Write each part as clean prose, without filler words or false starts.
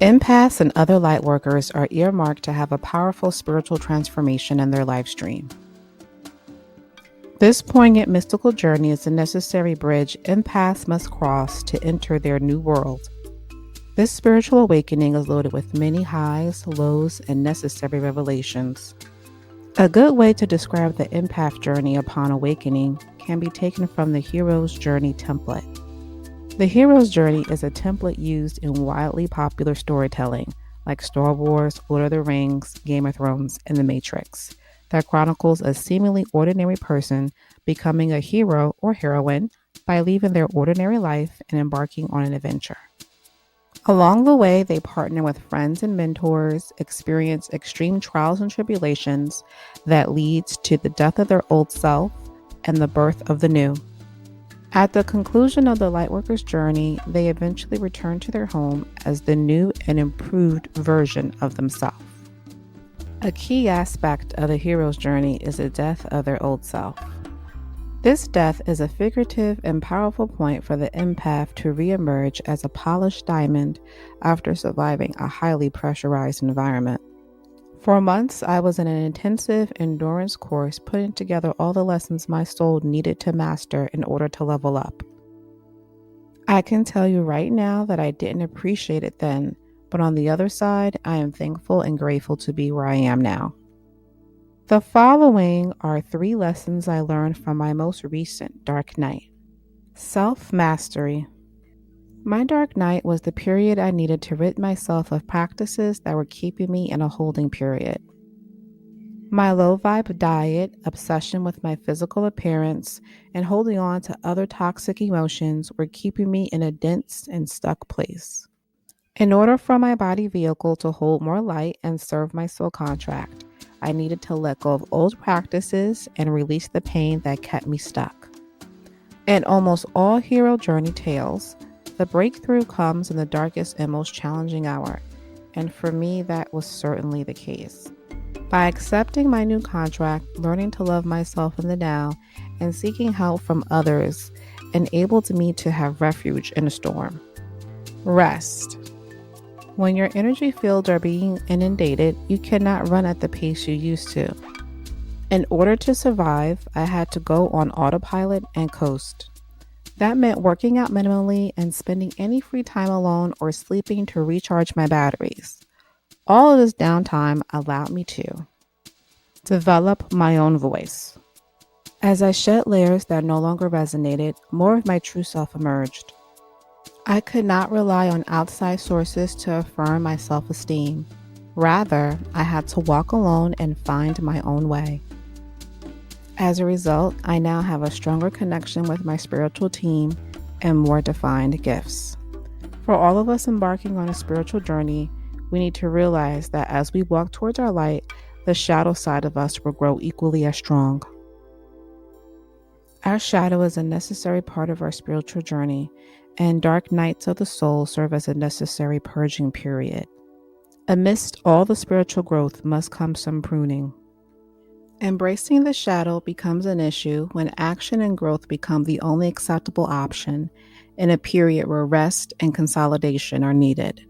Empaths and other lightworkers are earmarked to have a powerful spiritual transformation in their live stream. This poignant mystical journey is a necessary bridge empaths must cross to enter their new world. This spiritual awakening is loaded with many highs, lows, and necessary revelations. A good way to describe the empath journey upon awakening can be taken from the hero's journey template. The hero's journey is a template used in widely popular storytelling like Star Wars, Lord of the Rings, Game of Thrones, and The Matrix that chronicles a seemingly ordinary person becoming a hero or heroine by leaving their ordinary life and embarking on an adventure. Along the way, they partner with friends and mentors, experience extreme trials and tribulations that leads to the death of their old self and the birth of the new. At the conclusion of the lightworker's journey, they eventually return to their home as the new and improved version of themselves. A key aspect of the hero's journey is the death of their old self. This death is a figurative and powerful point for the empath to reemerge as a polished diamond after surviving a highly pressurized environment. For months, I was in an intensive endurance course putting together all the lessons my soul needed to master in order to level up. I can tell you right now that I didn't appreciate it then, but on the other side, I am thankful and grateful to be where I am now. The following are 3 lessons I learned from my most recent dark night. Self-mastery. My dark night was the period I needed to rid myself of practices that were keeping me in a holding period. My low-vibe diet, obsession with my physical appearance, and holding on to other toxic emotions were keeping me in a dense and stuck place. In order for my body vehicle to hold more light and serve my soul contract, I needed to let go of old practices and release the pain that kept me stuck. In almost all hero journey tales, the breakthrough comes in the darkest and most challenging hour, and for me that was certainly the case. By accepting my new contract, learning to love myself in the now, and seeking help from others enabled me to have refuge in a storm. Rest. When your energy fields are being inundated, you cannot run at the pace you used to. In order to survive, I had to go on autopilot and coast. That meant working out minimally and spending any free time alone or sleeping to recharge my batteries. All of this downtime allowed me to develop my own voice. As I shed layers that no longer resonated, more of my true self emerged. I could not rely on outside sources to affirm my self-esteem. Rather, I had to walk alone and find my own way. As a result, I now have a stronger connection with my spiritual team and more defined gifts. For all of us embarking on a spiritual journey, we need to realize that as we walk towards our light, the shadow side of us will grow equally as strong. Our shadow is a necessary part of our spiritual journey, and dark nights of the soul serve as a necessary purging period. Amidst all the spiritual growth must come some pruning. Embracing the shadow becomes an issue when action and growth become the only acceptable option in a period where rest and consolidation are needed.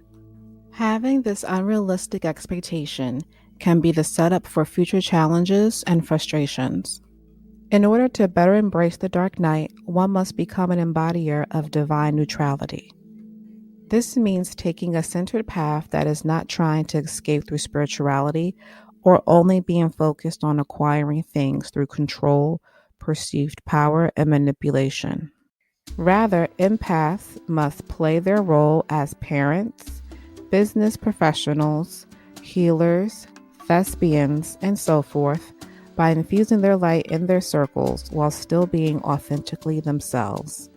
Having this unrealistic expectation can be the setup for future challenges and frustrations. In order to better embrace the dark night, one must become an embodier of divine neutrality. This means taking a centered path that is not trying to escape through spirituality or only being focused on acquiring things through control, perceived power, and manipulation. Rather, empaths must play their role as parents, business professionals, healers, thespians, and so forth, by infusing their light in their circles while still being authentically themselves.